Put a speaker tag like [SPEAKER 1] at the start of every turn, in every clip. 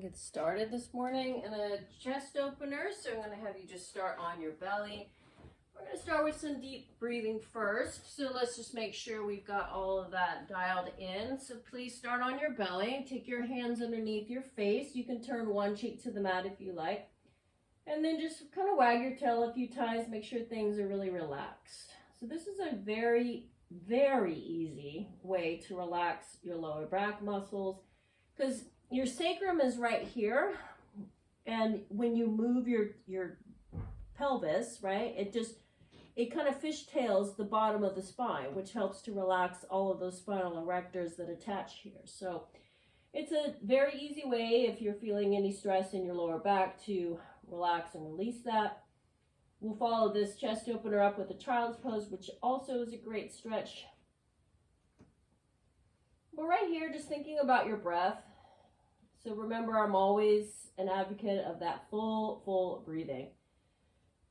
[SPEAKER 1] Get started this morning in a chest opener. So I'm going to have you just start on your belly. We're going to start with some deep breathing first. So let's just make sure we've got all of that dialed in. So please start on your belly. Take your hands underneath your face. You can turn one cheek to the mat if you like. And then just kind of wag your tail a few times. Make sure things are really relaxed. So this is a very, very easy way to relax your lower back muscles, because your sacrum is right here, and when you move your pelvis, right, it kind of fishtails the bottom of the spine, which helps to relax all of those spinal erectors that attach here. So it's a very easy way, if you're feeling any stress in your lower back, to relax and release that. We'll follow this chest opener up with a child's pose, which also is a great stretch. But right here, just thinking about your breath. So remember, I'm always an advocate of that full breathing.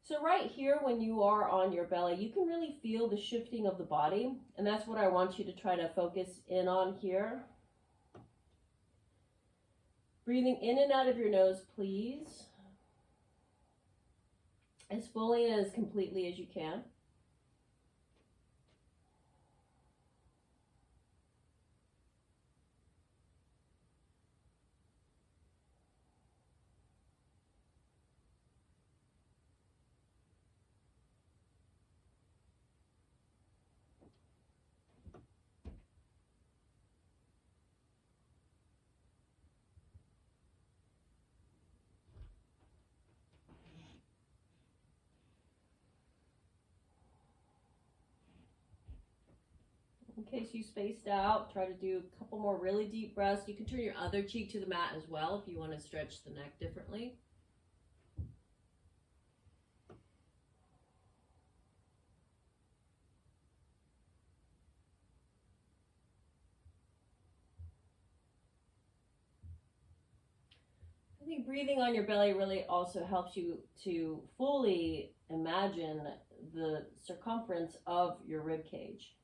[SPEAKER 1] So right here, when you are on your belly, you can really feel the shifting of the body. And that's what I want you to try to focus in on here. Breathing in and out of your nose, please. As fully and as completely as you can. In case you spaced out, try to do a couple more really deep breaths. You can turn your other cheek to the mat as well if you want to stretch the neck differently. I think breathing on your belly really also helps you to fully imagine the circumference of your rib cage.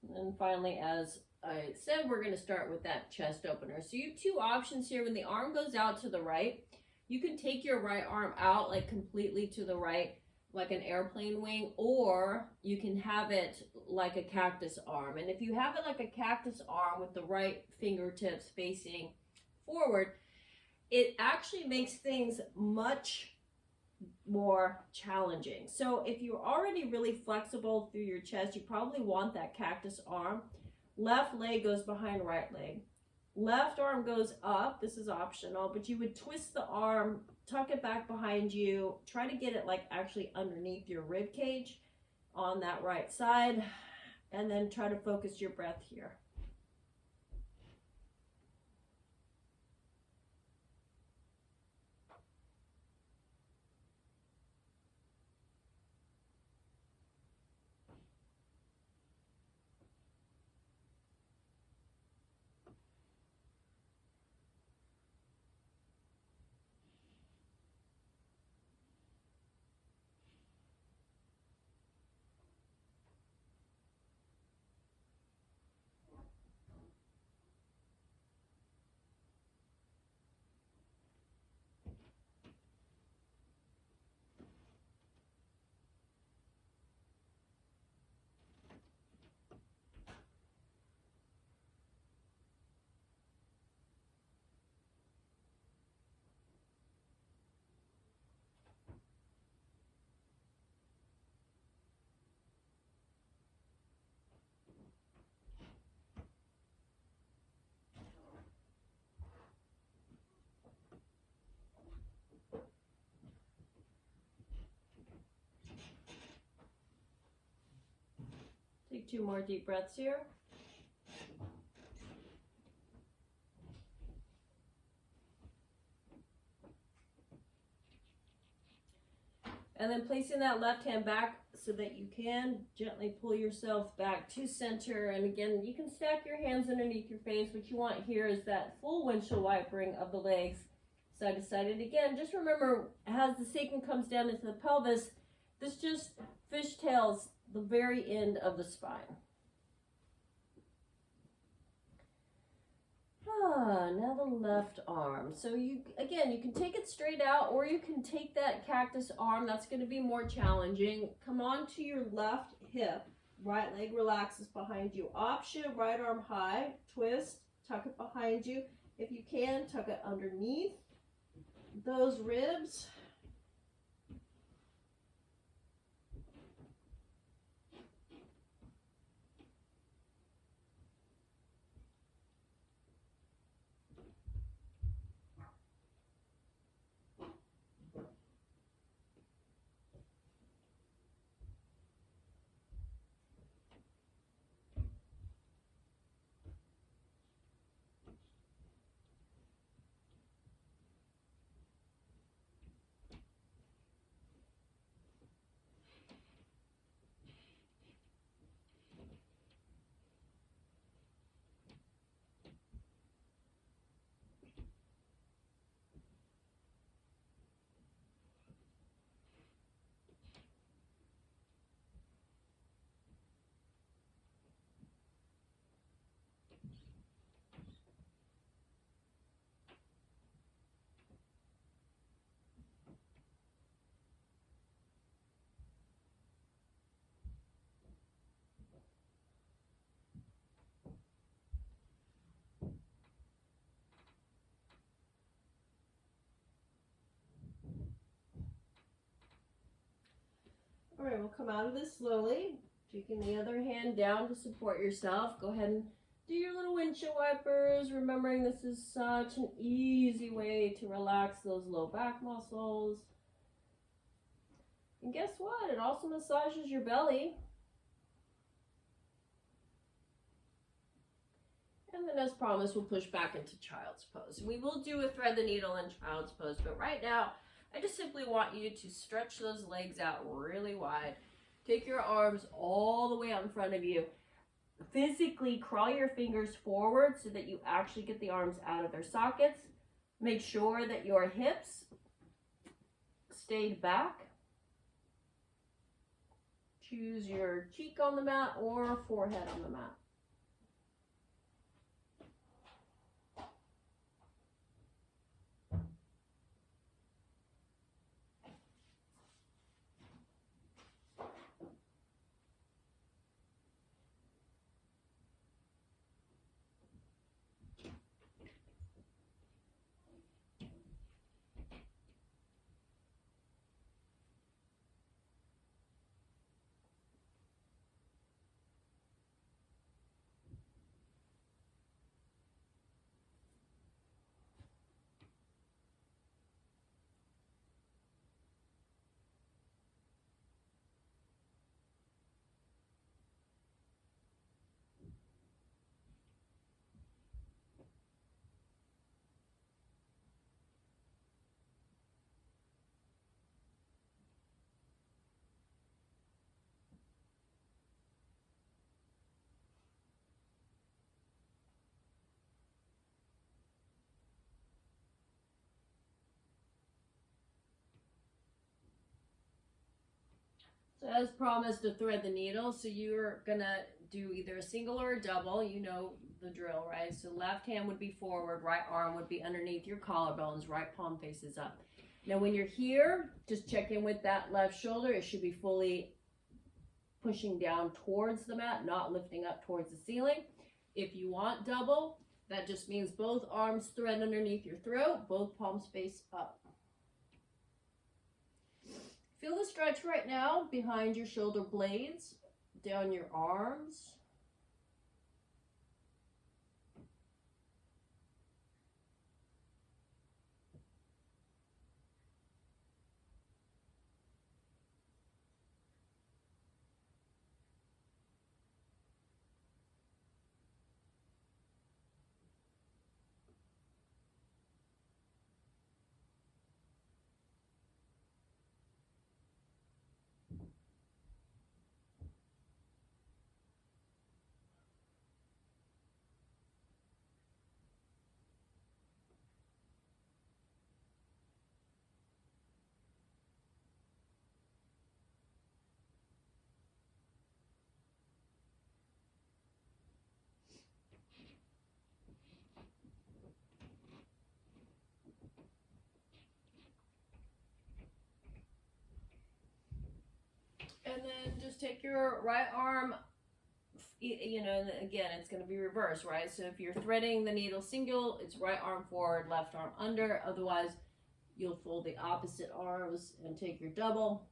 [SPEAKER 1] And then finally, as I said, we're going to start with that chest opener. So you have two options here. When the arm goes out to the right, you can take your right arm out like completely to the right, like an airplane wing, or you can have it like a cactus arm. And if you have it like a cactus arm with the right fingertips facing forward, it actually makes things much more challenging. So if you're already really flexible through your chest, you probably want that cactus arm. Left leg goes behind right leg. Left arm goes up. This is optional, but you would twist the arm, tuck it back behind you, try to get it like actually underneath your rib cage on that right side, and then try to focus your breath here. Take two more deep breaths here. And then placing that left hand back so that you can gently pull yourself back to center. And again, you can stack your hands underneath your face. What you want here is that full windshield wipering of the legs side to side. And again, just remember, as the sacrum comes down into the pelvis, this just fishtails the very end of the spine. Now the left arm. So you can take it straight out, or you can take that cactus arm. That's going to be more challenging. Come on to your left hip. Right leg relaxes behind you. Option, right arm high, twist, tuck it behind you. If you can, tuck it underneath those ribs. All right, we'll come out of this slowly. Taking the other hand down to support yourself. Go ahead and do your little windshield wipers, remembering this is such an easy way to relax those low back muscles. And guess what? It also massages your belly. And then, as promised, we'll push back into child's pose. We will do a thread the needle in child's pose, but right now, I just simply want you to stretch those legs out really wide. Take your arms all the way out in front of you. Physically crawl your fingers forward so that you actually get the arms out of their sockets. Make sure that your hips stayed back. Choose your cheek on the mat or forehead on the mat. So as promised, to thread the needle. So you're gonna do either a single or a double. You know the drill, right? So left hand would be forward, right arm would be underneath your collarbones, right palm faces up. Now when you're here, just check in with that left shoulder. It should be fully pushing down towards the mat, not lifting up towards the ceiling. If you want double, that just means both arms thread underneath your throat, both palms face up. Feel the stretch right now behind your shoulder blades, down your arms. And then just take your right arm, you know, again, it's going to be reversed, right? So if you're threading the needle single, it's right arm forward, left arm under. Otherwise, you'll fold the opposite arms and take your double.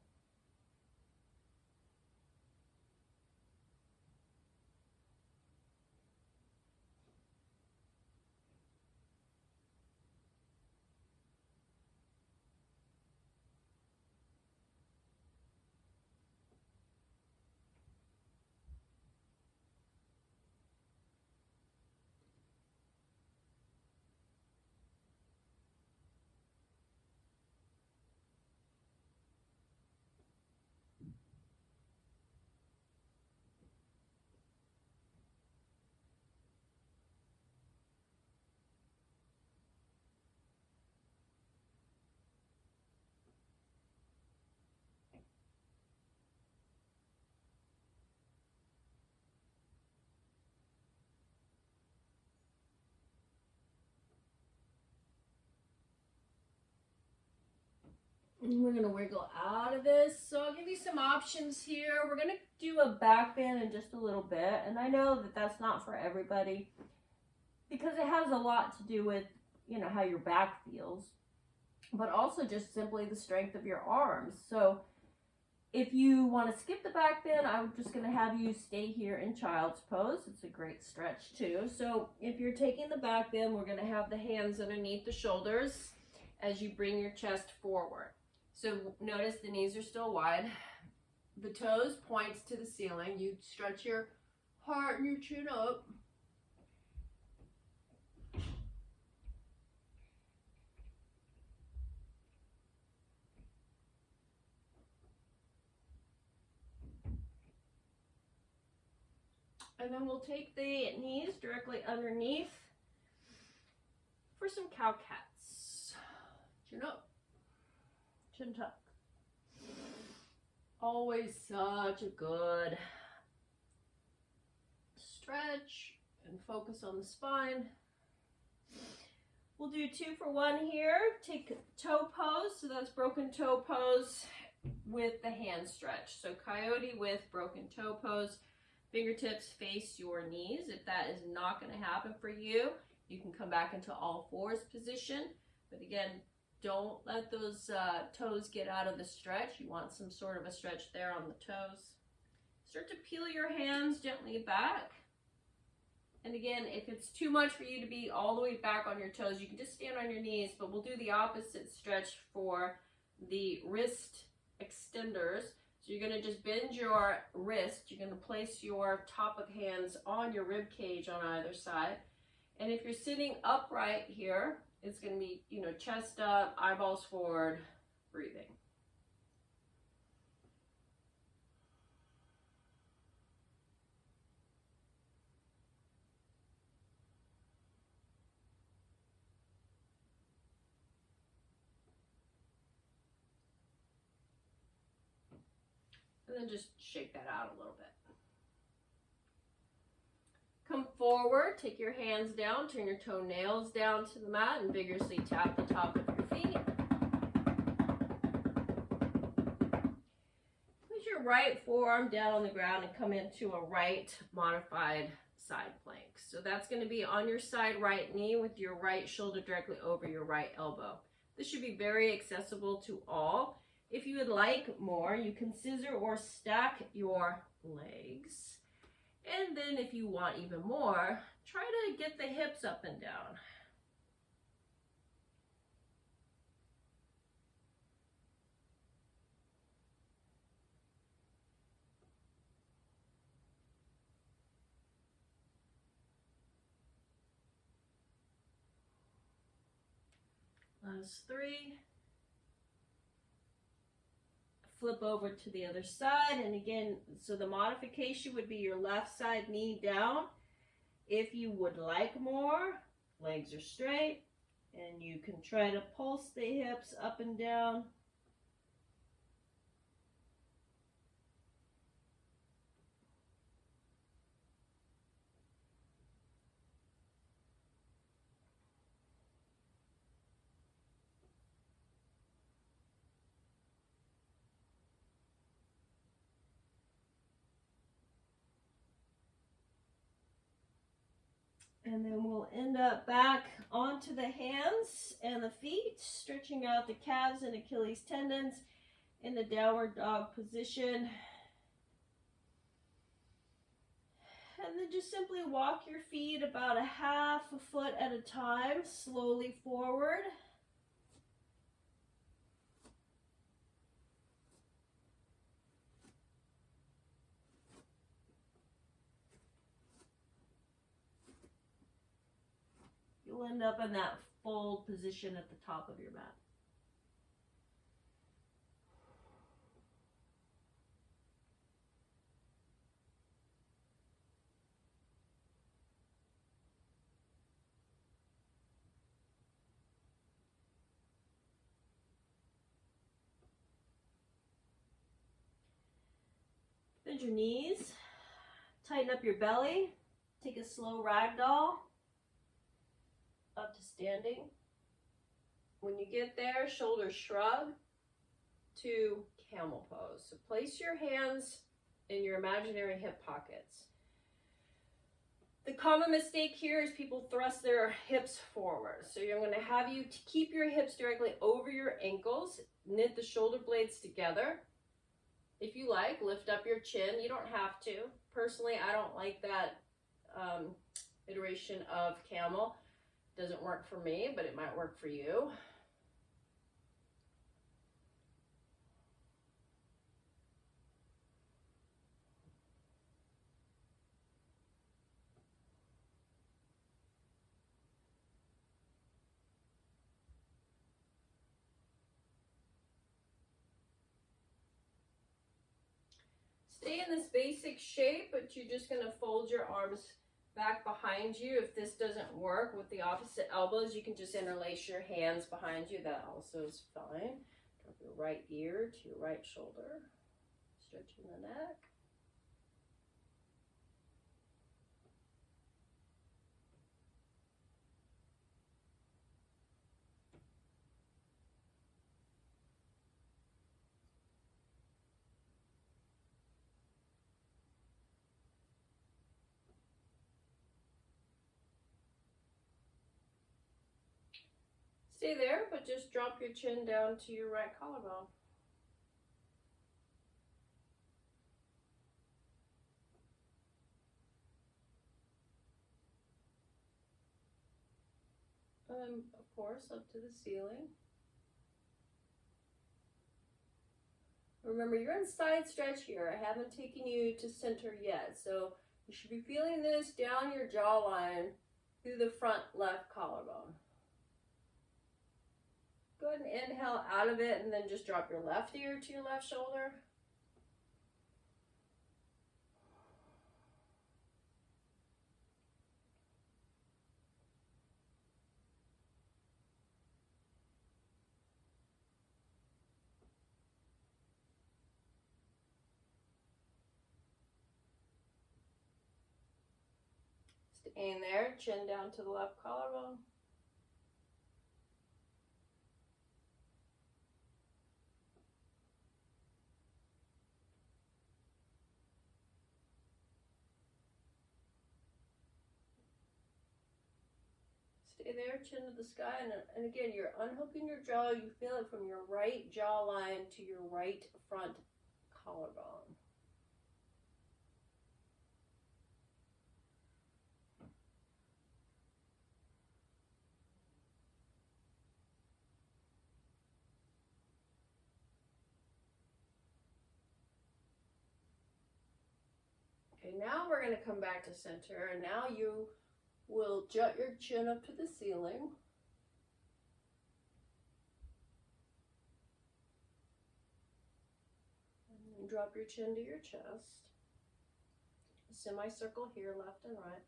[SPEAKER 1] And we're going to wiggle out of this. So I'll give you some options here. We're going to do a back bend in just a little bit. And I know that that's not for everybody because it has a lot to do with, you know, how your back feels, but also just simply the strength of your arms. So if you want to skip the back bend, I'm just going to have you stay here in child's pose. It's a great stretch too. So if you're taking the back bend, we're going to have the hands underneath the shoulders as you bring your chest forward. So notice the knees are still wide. The toes points to the ceiling. You stretch your heart and your chin up. And then we'll take the knees directly underneath for some cow cats. Chin up. Chin tuck. Always such a good stretch and focus on the spine. We'll do 2 for 1 here. Take toe pose, so that's broken toe pose with the hand stretch. So coyote with broken toe pose. Fingertips face your knees. If that is not going to happen for you, you can come back into all fours position. But again, don't let those toes get out of the stretch. You want some sort of a stretch there on the toes. Start to peel your hands gently back. And again, if it's too much for you to be all the way back on your toes, you can just stand on your knees, but we'll do the opposite stretch for the wrist extenders. So you're going to just bend your wrist. You're going to place your top of hands on your rib cage on either side. And if you're sitting upright here, it's going to be, you know, chest up, eyeballs forward, breathing. And then just shake that out a little bit. Come forward, take your hands down, turn your toenails down to the mat and vigorously tap the top of your feet. Put your right forearm down on the ground and come into a right modified side plank. So that's going to be on your side right knee with your right shoulder directly over your right elbow. This should be very accessible to all. If you would like more, you can scissor or stack your legs. And then if you want even more, try to get the hips up and down. Last 3. Flip over to the other side, and again, so the modification would be your left side knee down. If you would like more, legs are straight, and you can try to pulse the hips up and down. And then we'll end up back onto the hands and the feet, stretching out the calves and Achilles tendons in the downward dog position. And then just simply walk your feet about a half a foot at a time, slowly forward. You'll end up in that fold position at the top of your mat. Bend your knees, tighten up your belly, take a slow ragdoll up to standing. When you get there, shoulders shrug to camel pose. So place your hands in your imaginary hip pockets. The common mistake here is people thrust their hips forward. So I'm going to have you keep your hips directly over your ankles, knit the shoulder blades together. If you like, lift up your chin. You don't have to. Personally, I don't like that iteration of camel. Doesn't work for me, but it might work for you. Stay in this basic shape, but you're just going to fold your arms back behind you. If this doesn't work with the opposite elbows, you can just interlace your hands behind you. That also is fine. Drop your right ear to your right shoulder. Stretching the neck. Stay there, but just drop your chin down to your right collarbone. Of course, up to the ceiling. Remember, you're in side stretch here. I haven't taken you to center yet, so you should be feeling this down your jawline through the front left collarbone. Go ahead and inhale out of it, and then just drop your left ear to your left shoulder. Staying there, chin down to the left collarbone. Stay there, chin to the sky, and again, you're unhooking your jaw. You feel it from your right jawline to your right front collarbone. Okay, now we're going to come back to center, and now you will jut your chin up to the ceiling. And then drop your chin to your chest. A semicircle here, left and right.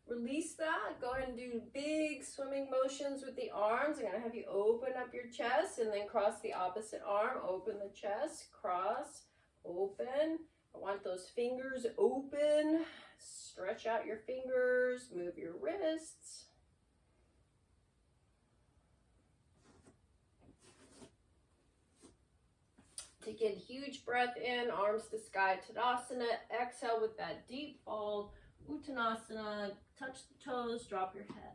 [SPEAKER 1] Release that. Go ahead and do big swimming motions with the arms. I'm going to have you open up your chest and then cross the opposite arm. Open the chest, cross, open. I want those fingers open. Stretch out your fingers, move your wrists. Again, huge breath in, arms to sky, Tadasana. Exhale with that deep fold, Uttanasana. Touch the toes, drop your head.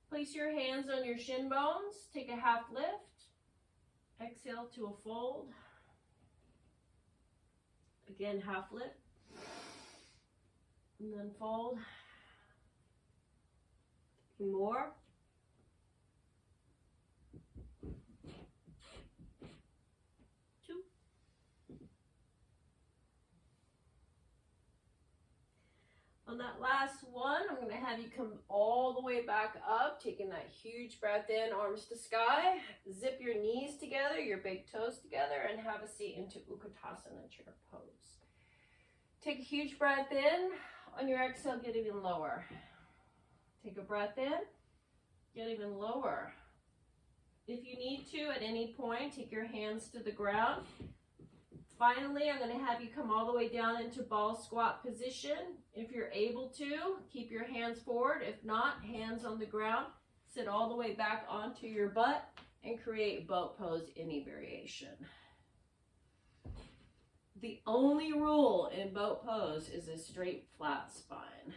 [SPEAKER 1] Place your hands on your shin bones. Take a half lift. Exhale to a fold. Again, half lift. And then fold. More. Two. On that last one, I'm going to have you come all the way back up, taking that huge breath in, arms to sky. Zip your knees together, your big toes together, and have a seat into Uttanasana chair pose. Take a huge breath in. On your exhale, get even lower. Take a breath in, get even lower. If you need to, at any point, take your hands to the ground. Finally, I'm going to have you come all the way down into ball squat position. If you're able to, keep your hands forward. If not, hands on the ground. Sit all the way back onto your butt and create boat pose, any variation. The only rule in boat pose is a straight, flat spine.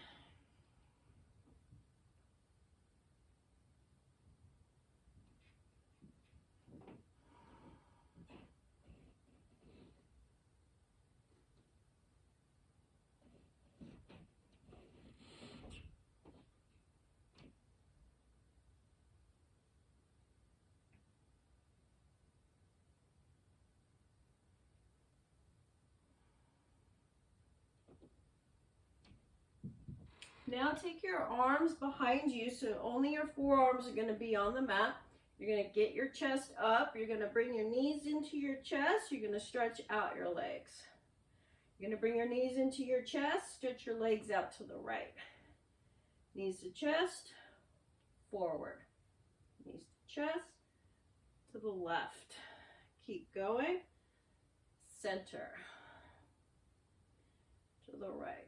[SPEAKER 1] Now take your arms behind you, so only your forearms are going to be on the mat. You're going to get your chest up. You're going to bring your knees into your chest. You're going to stretch out your legs. You're going to bring your knees into your chest, stretch your legs out to the right. Knees to chest, forward. Knees to chest, to the left. Keep going. Center. To the right.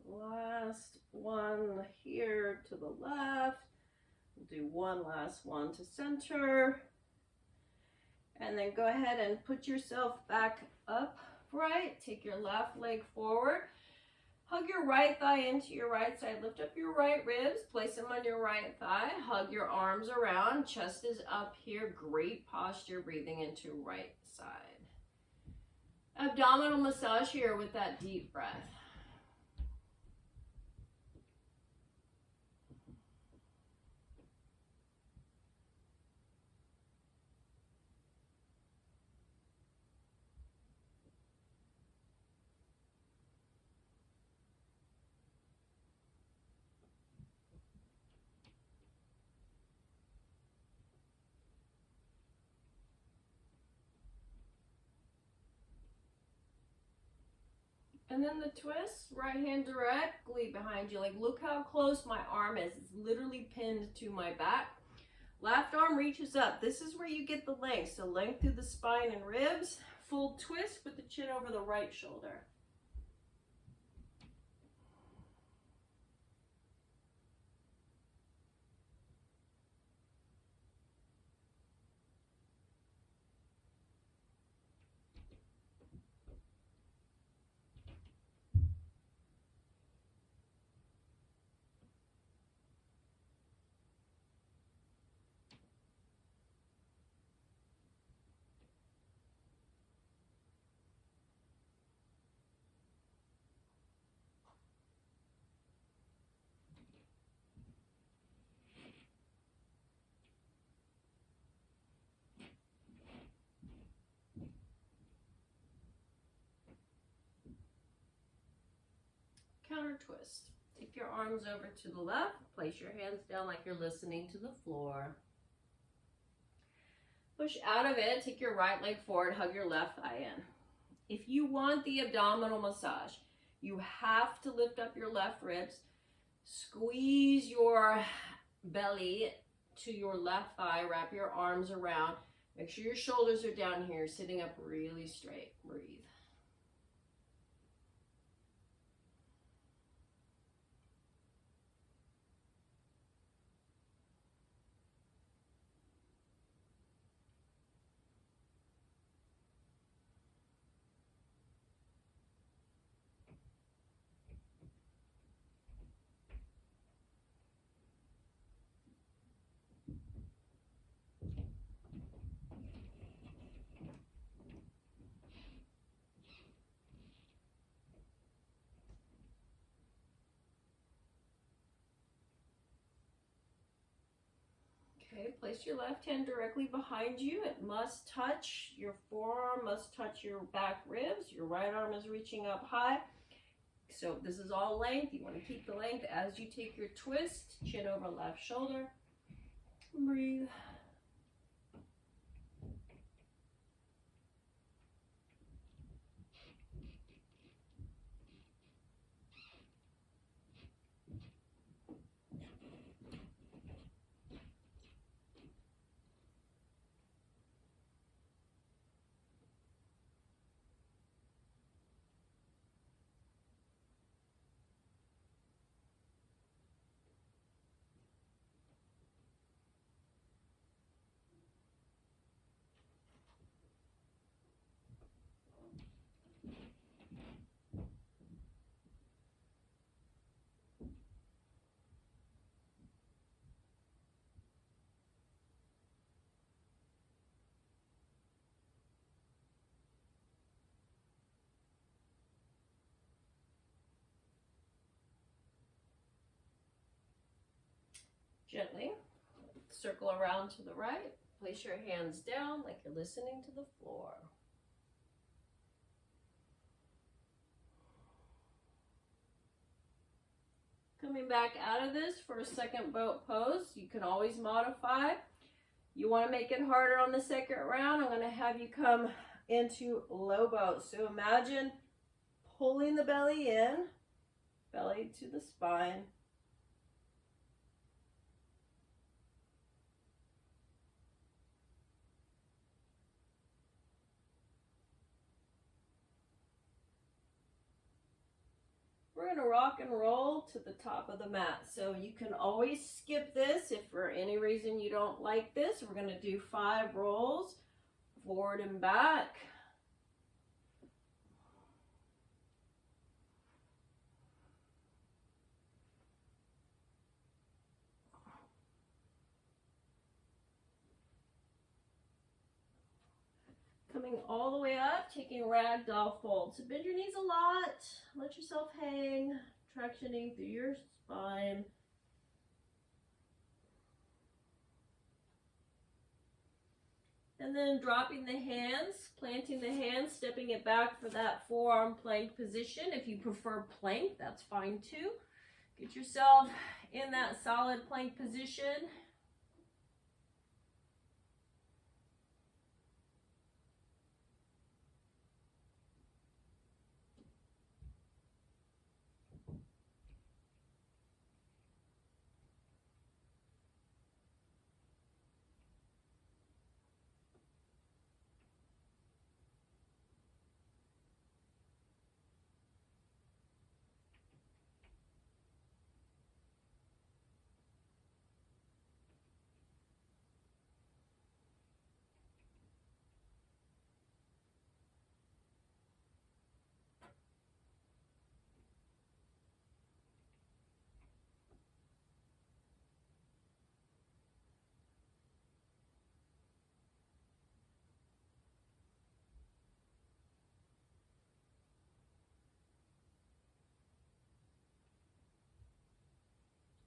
[SPEAKER 1] Last one here to the left. We'll do one last one to center. And then go ahead and put yourself back upright. Take your left leg forward. Hug your right thigh into your right side. Lift up your right ribs. Place them on your right thigh. Hug your arms around. Chest is up here. Great posture. Breathing into right side. Abdominal massage here with that deep breath. And then the twist, right hand directly behind you. Like, look how close my arm is. It's literally pinned to my back. Left arm reaches up. This is where you get the length. So length through the spine and ribs. Full twist with the chin over the right shoulder. counter twist. Take your arms over to the left. Place your hands down like you're listening to the floor. Push out of it. Take your right leg forward. Hug your left thigh in. If you want the abdominal massage, you have to lift up your left ribs. Squeeze your belly to your left thigh. Wrap your arms around. Make sure your shoulders are down here. Sitting up really straight. Breathe. Okay, place your left hand directly behind you. It must touch, your forearm must touch your back ribs. Your right arm is reaching up high. So this is all length. You want to keep the length as you take your twist. Chin over left shoulder. Breathe. Gently circle around to the right. Place your hands down like you're listening to the floor. Coming back out of this for a second boat pose. You can always modify. You want to make it harder on the second round. I'm going to have you come into low boat. So imagine pulling the belly in, belly to the spine. We're going to rock and roll to the top of the mat. So you can always skip this if for any reason you don't like this. We're going to do 5 rolls, forward and back. Coming all the way up, taking ragdoll fold. So bend your knees a lot, let yourself hang, tractioning through your spine. And then dropping the hands, planting the hands, stepping it back for that forearm plank position. If you prefer plank, that's fine too. Get yourself in that solid plank position.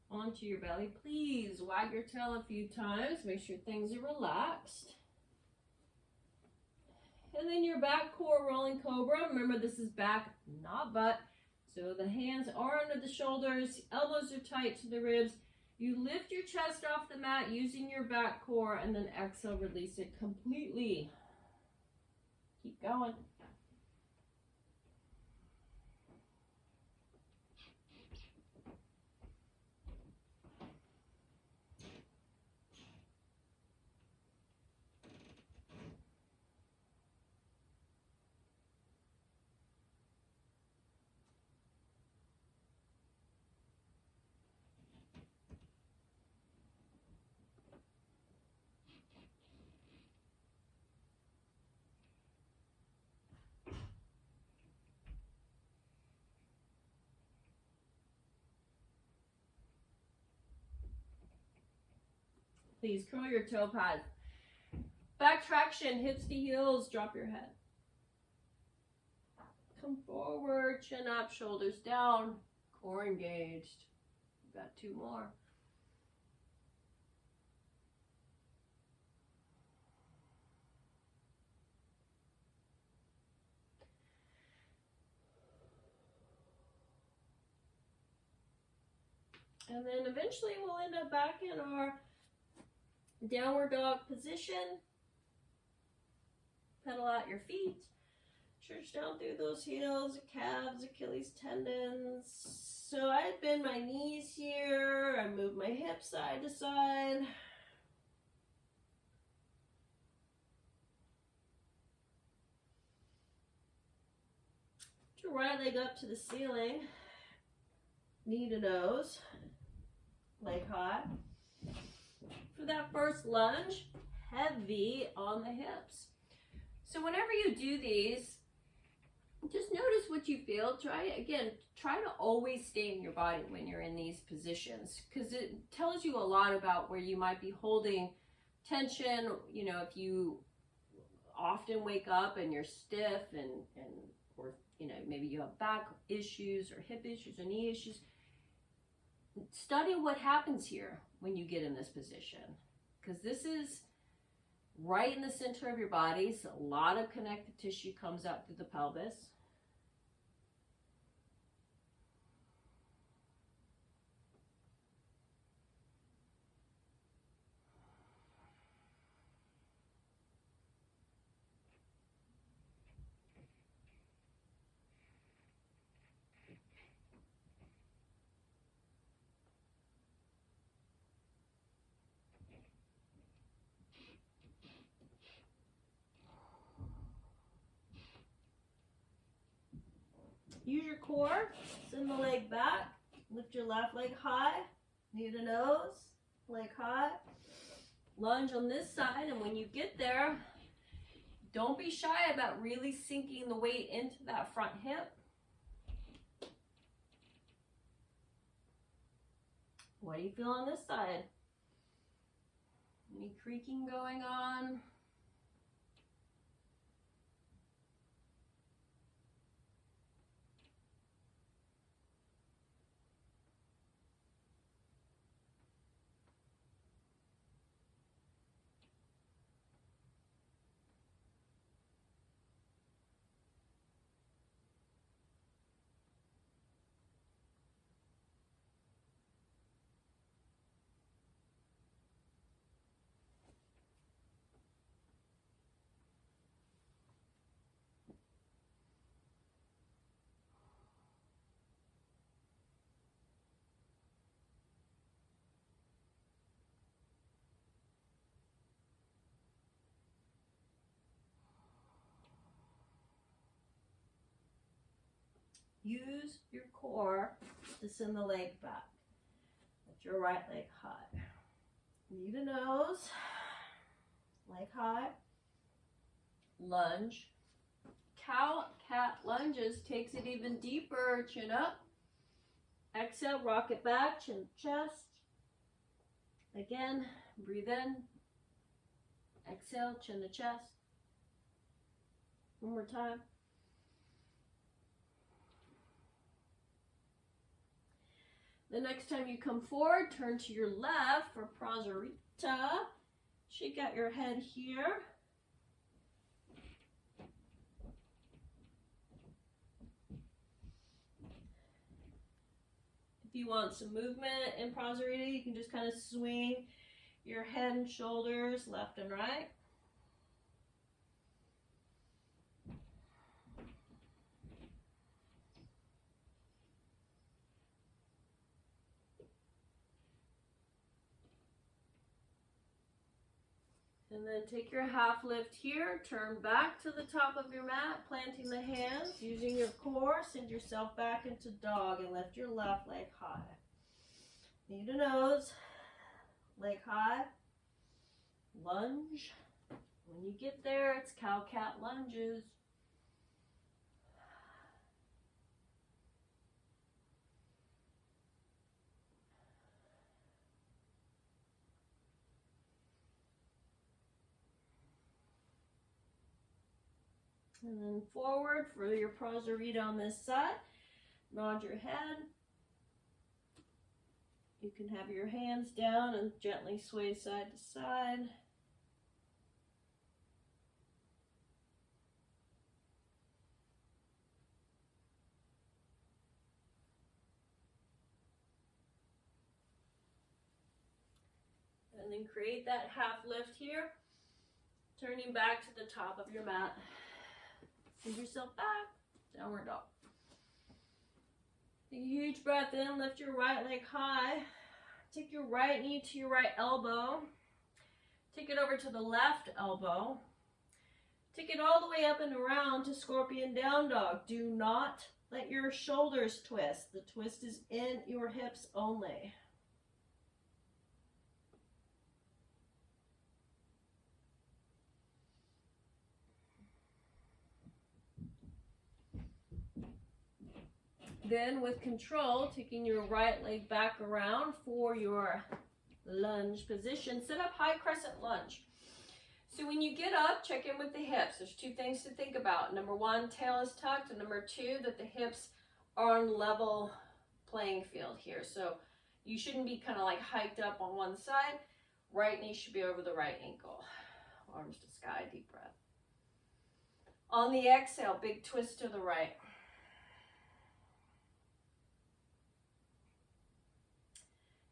[SPEAKER 1] Onto your belly. Please wag your tail a few times. Make sure things are relaxed. And then your back core rolling cobra. Remember, this is back, not butt. So the hands are under the shoulders, elbows are tight to the ribs. You lift your chest off the mat using your back core, and then exhale, release it completely. Keep going. Please curl your toe pads. Back traction, hips to heels, drop your head. Come forward, chin up, shoulders down, core engaged. We've got 2 more. And then eventually we'll end up back in our downward dog position. Pedal out your feet. Stretch down through those heels, calves, Achilles tendons. So I bend my knees here. I move my hips side to side. Put your right leg up to the ceiling. Knee to nose. Leg high. For that first lunge, heavy on the hips. So whenever you do these, just notice what you feel. Try to always stay in your body when you're in these positions, because it tells you a lot about where you might be holding tension. You know, if you often wake up and you're stiff or you know, maybe you have back issues or hip issues or knee issues, study what happens here when you get in this position, because this is right in the center of your body. So a lot of connective tissue comes out through the pelvis. Use your core, send the leg back, lift your left leg high, knee to nose, leg high, lunge on this side, and when you get there, don't be shy about really sinking the weight into that front hip. What do you feel on this side? Any creaking going on? Use your core to send the leg back. Lift your right leg high. Knee to nose, leg high, lunge. Cow cat lunges takes it even deeper, chin up. Exhale, rock it back, chin to chest. Again, breathe in. Exhale, chin to chest. One more time. The next time you come forward, turn to your left for Prasarita. Shake out your head here. you want some movement in Prasarita, you can just kind of swing your head and shoulders left and right. And then take your half lift here, turn back to the top of your mat, planting the hands, using your core, send yourself back into dog and lift your left leg high. Knee to nose, leg high, lunge. When you get there, it's cow-cat lunges. And then forward for your Prasarita on this side. Nod your head. You can have your hands down and gently sway side to side. And then create that half lift here, turning back to the top of your mat. Send yourself back, downward dog. Take a huge breath in, lift your right leg high. Take your right knee to your right elbow. Take it over to the left elbow. Take it all the way up and around to scorpion down dog. Do not let your shoulders twist. The twist is in your hips only. Then with control, taking your right leg back around for your lunge position. Set up high crescent lunge. So when you get up, check in with the hips. There's two things to think about. Number one, tail is tucked. And number two, that the hips are on level playing field here. So you shouldn't be kind of like hiked up on one side. Right knee should be over the right ankle. Arms to sky, deep breath. On the exhale, big twist to the right.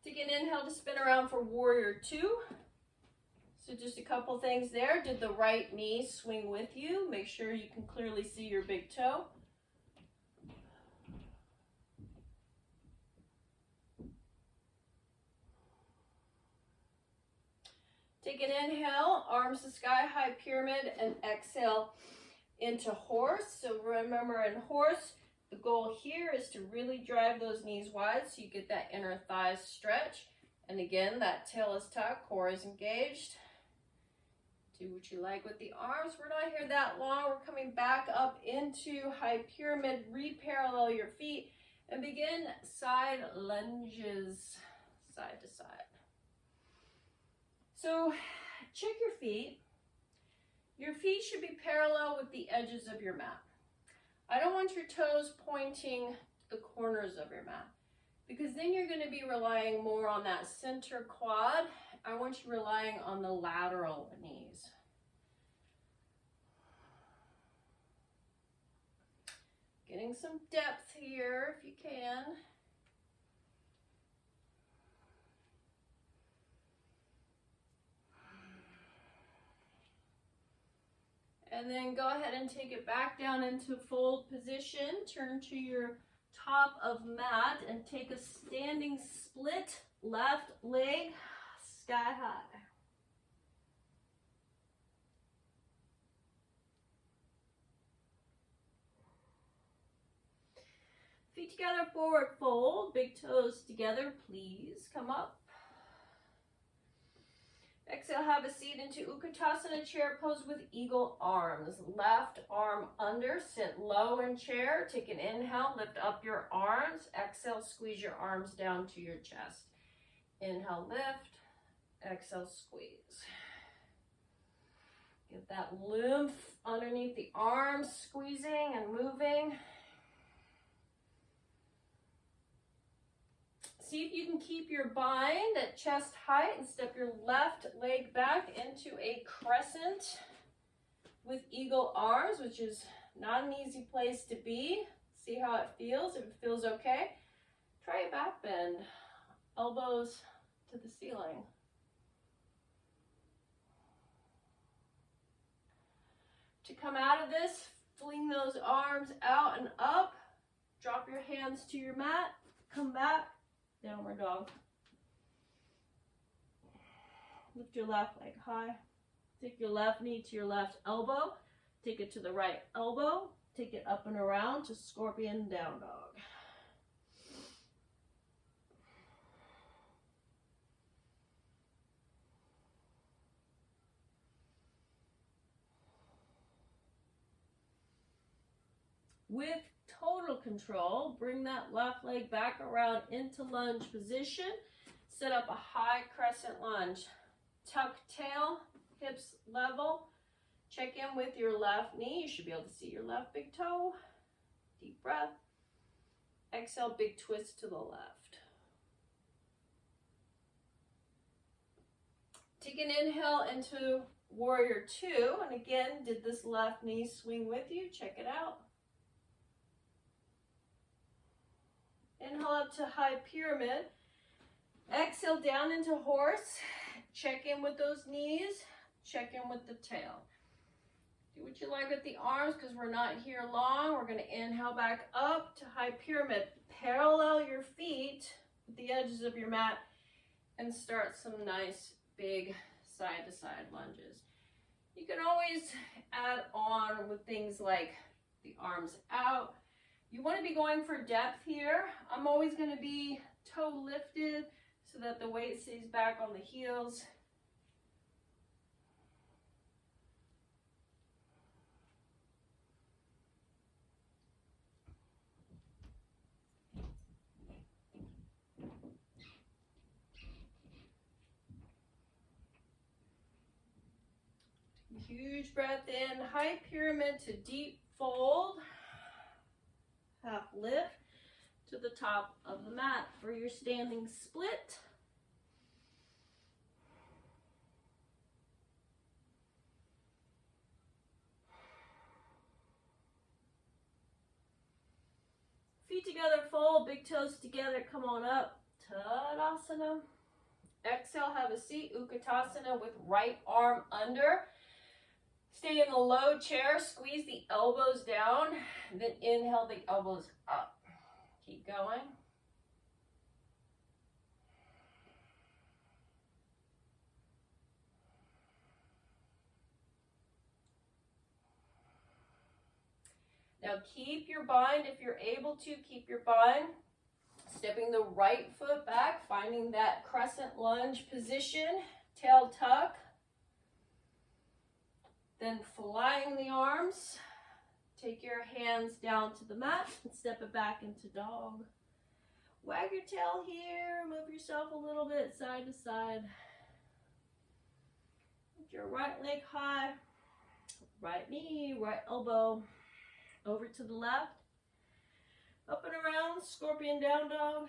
[SPEAKER 1] Take an inhale to spin around for warrior two. So just a couple things there. Did the right knee swing with you? Make sure you can clearly see your big toe. Take an inhale, arms to sky, high pyramid, and exhale into horse. So remember, in horse, the goal here is to really drive those knees wide so you get that inner thighs stretch. And again, that tail is tucked, core is engaged. Do what you like with the arms. We're not here that long. We're coming back up into high pyramid. Re-parallel your feet and begin side lunges, side to side. So check your feet. Your feet should be parallel with the edges of your mat. I don't want your toes pointing to the corners of your mat, because then you're going to be relying more on that center quad. I want you relying on the lateral knees. Getting some depth here if you can. And then go ahead and take it back down into fold position. Turn to your top of mat and take a standing split left leg sky high. Feet together, forward fold. Big toes together, please. Come up. Exhale, have a seat into Utkatasana, chair pose with eagle arms. Left arm under, sit low in chair. Take an inhale, lift up your arms. Exhale, squeeze your arms down to your chest. Inhale, lift. Exhale, squeeze. Get that lymph underneath the arms, squeezing and moving. See if you can keep your bind at chest height and step your left leg back into a crescent with eagle arms, which is not an easy place to be. See how it feels. If it feels okay, Try a back bend, elbows to the ceiling. To come out of this, fling those arms out and up. Drop your hands to your mat. Come back, downward dog. Lift your left leg high. Take your left knee to your left elbow. Take it to the right elbow. Take it up and around to scorpion down dog. With total control, bring that left leg back around into lunge position. Set up a high crescent lunge. Tuck tail, hips level. Check in with your left knee. You should be able to see your left big toe. Deep breath. Exhale, big twist to the left. Take an inhale into warrior two. And again, did this left knee swing with you? Check it out. Inhale up to high pyramid. Exhale down into horse. Check in with those knees. Check in with the tail. Do what you like with the arms because we're not here long. We're going to inhale back up to high pyramid. Parallel your feet with the edges of your mat and start some nice big side to side lunges. You can always add on with things like the arms out. You want to be going for depth here. I'm always going to be toe lifted so that the weight stays back on the heels. Huge breath in, high pyramid to deep fold. Half lift to the top of the mat for your standing split. Feet together, fold, big toes together, come on up. Tadasana. Exhale, have a seat, Utkatasana with right arm under. Stay in the low chair, squeeze the elbows down, then inhale the elbows up. Keep going. Now keep your bind if you're able to, keep your bind. Stepping the right foot back, finding that crescent lunge position, tail tuck. Then flying the arms, take your hands down to the mat and step it back into dog. Wag your tail here, move yourself a little bit side to side. Lift your right leg high, right knee, right elbow, over to the left. Up and around, scorpion down dog.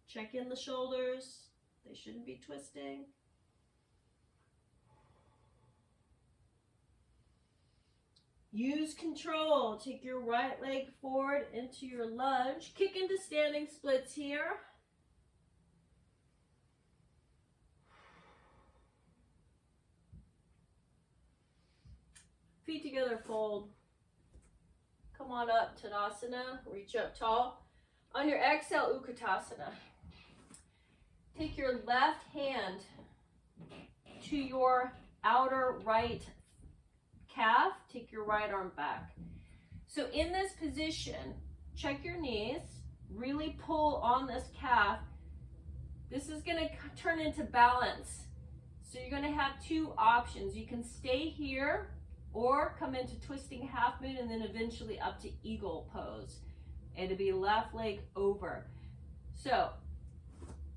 [SPEAKER 1] Check in the shoulders, they shouldn't be twisting. Use control. Take your right leg forward into your lunge. Kick into standing splits here. Feet together, fold. Come on up, Tadasana. Reach up tall. On your exhale, Utkatasana. Take your left hand to your outer right calf, take your right arm back. So in this position, check your knees, really pull on this calf. This is going to turn into balance. So you're going to have two options. You can stay here or come into twisting half moon and then eventually up to eagle pose. It'll be left leg over. So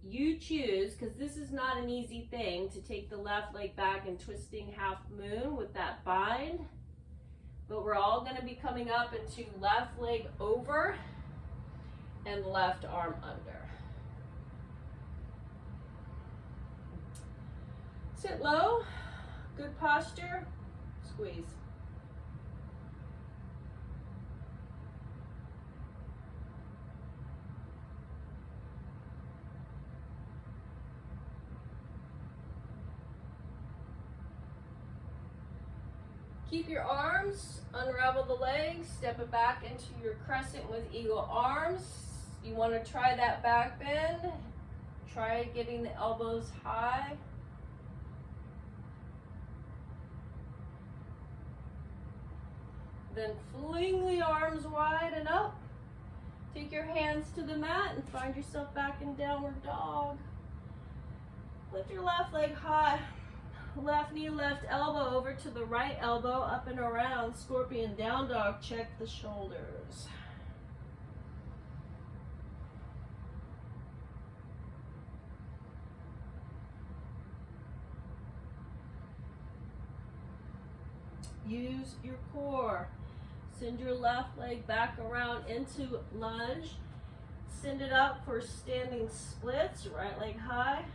[SPEAKER 1] you choose, because this is not an easy thing to take the left leg back and twisting half moon with that bind. But we're all going to be coming up into left leg over and left arm under. Sit low, good posture, squeeze. keep your arms, unravel the legs, step it back into your crescent with eagle arms. You want to try that back bend. Try getting the elbows high. Then fling the arms wide and up. Take your hands to the mat and find yourself back in downward dog. Lift your left leg high. Left knee, left elbow over to the right elbow, up and around. Scorpion down dog, check the shoulders. Use your core. Send your left leg back around into lunge. Send it up for standing splits, right leg high.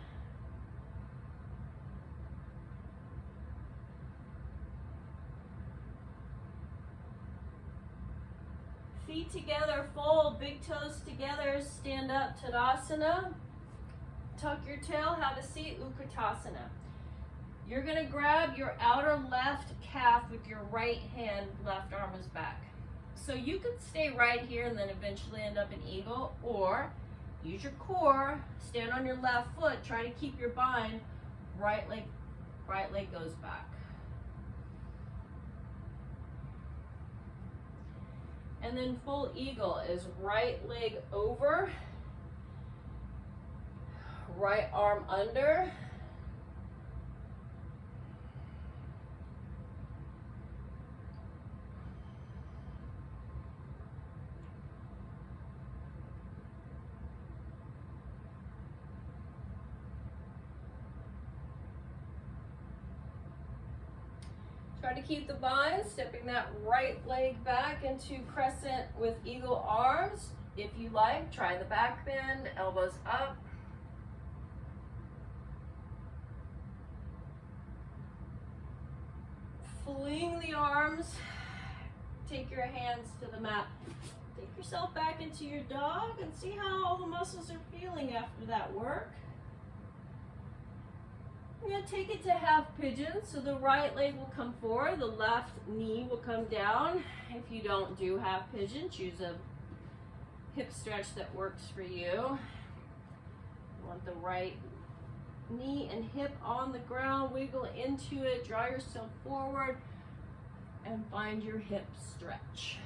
[SPEAKER 1] Feet together, fold, big toes together, stand up, Tadasana. Tuck your tail, have a seat, Utkatasana. You're gonna grab your outer left calf with your right hand, left arm is back. So you could stay right here and then eventually end up in eagle, or use your core, stand on your left foot, try to keep your bind, right leg goes back. And then full eagle is right leg over, right arm under, try to keep the bind, stepping that right leg back into crescent with eagle arms. If you like, try the back bend, elbows up. Fling the arms, take your hands to the mat. Take yourself back into your dog and see how all the muscles are feeling after that work. We're going to take it to half pigeon, so the right leg will come forward, the left knee will come down. If you don't do half pigeon, choose a hip stretch that works for you. You want the right knee and hip on the ground, wiggle into it, draw yourself forward, and find your hip stretch.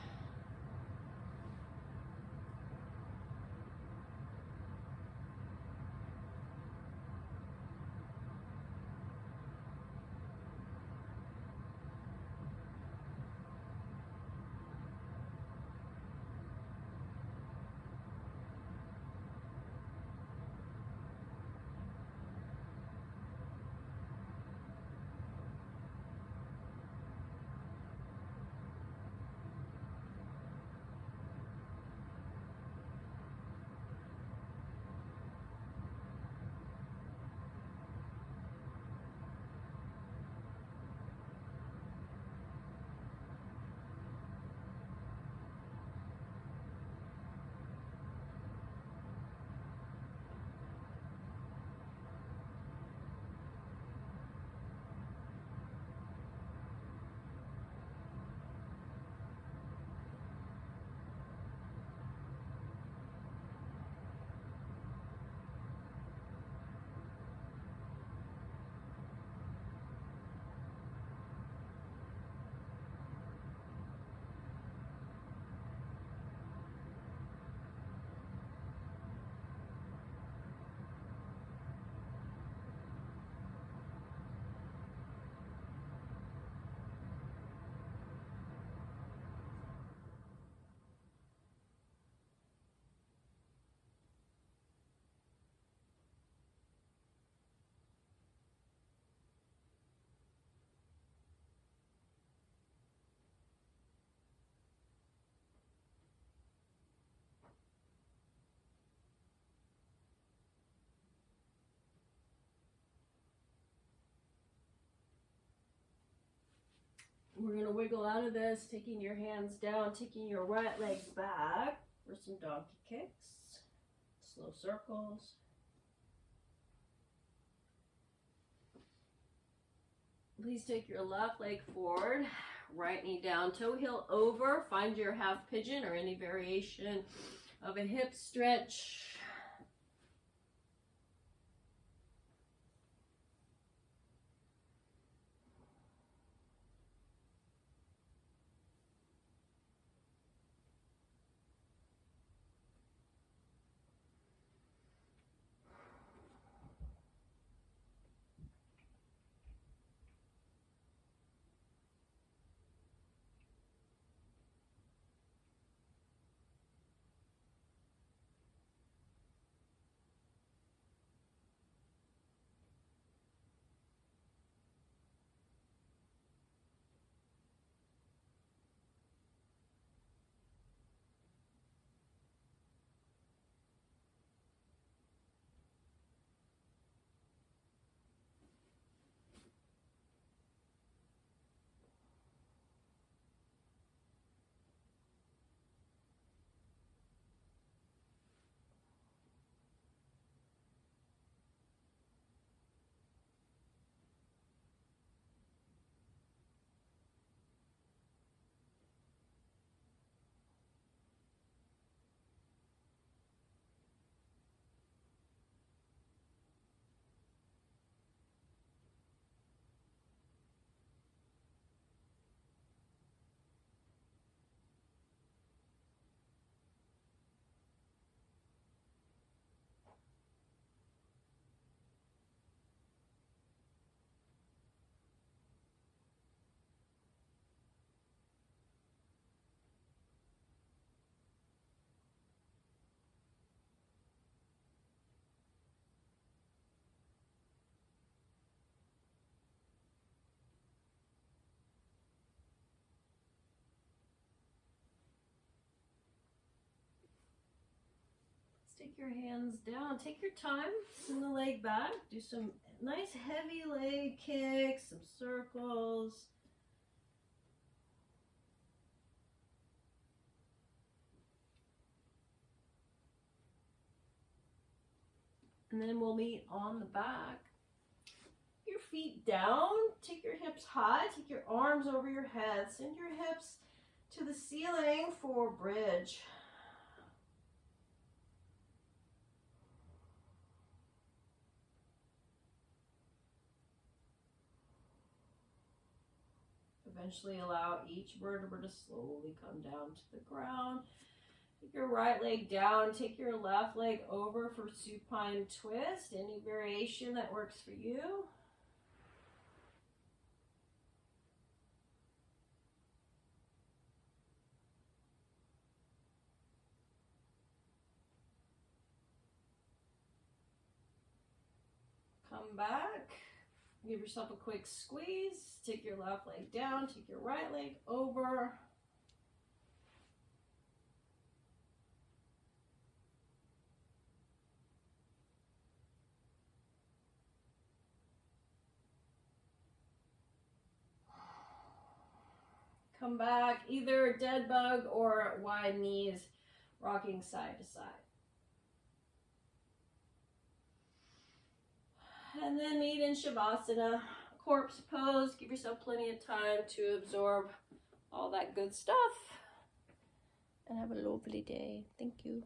[SPEAKER 1] We're going to wiggle out of this, taking your hands down, taking your right leg back for some donkey kicks, slow circles. Please take your left leg forward, Right knee down, toe heel over. Find your half pigeon or any variation of a hip stretch. Take your hands down, take your time, send the leg back, do some nice heavy leg kicks, some circles. And then we'll meet on the back. Your feet down, take your hips high, take your arms over your head, send your hips to the ceiling for bridge. Eventually allow each vertebra to slowly come down to the ground. Take your right leg down, take your left leg over for supine twist, any variation that works for you. Come back, give yourself a quick squeeze, take your left leg down, take your right leg over. Come back, either dead bug or wide knees, rocking side to side. And then meet in Shavasana, corpse pose. Give yourself plenty of time to absorb all that good stuff. And have a lovely day. Thank you.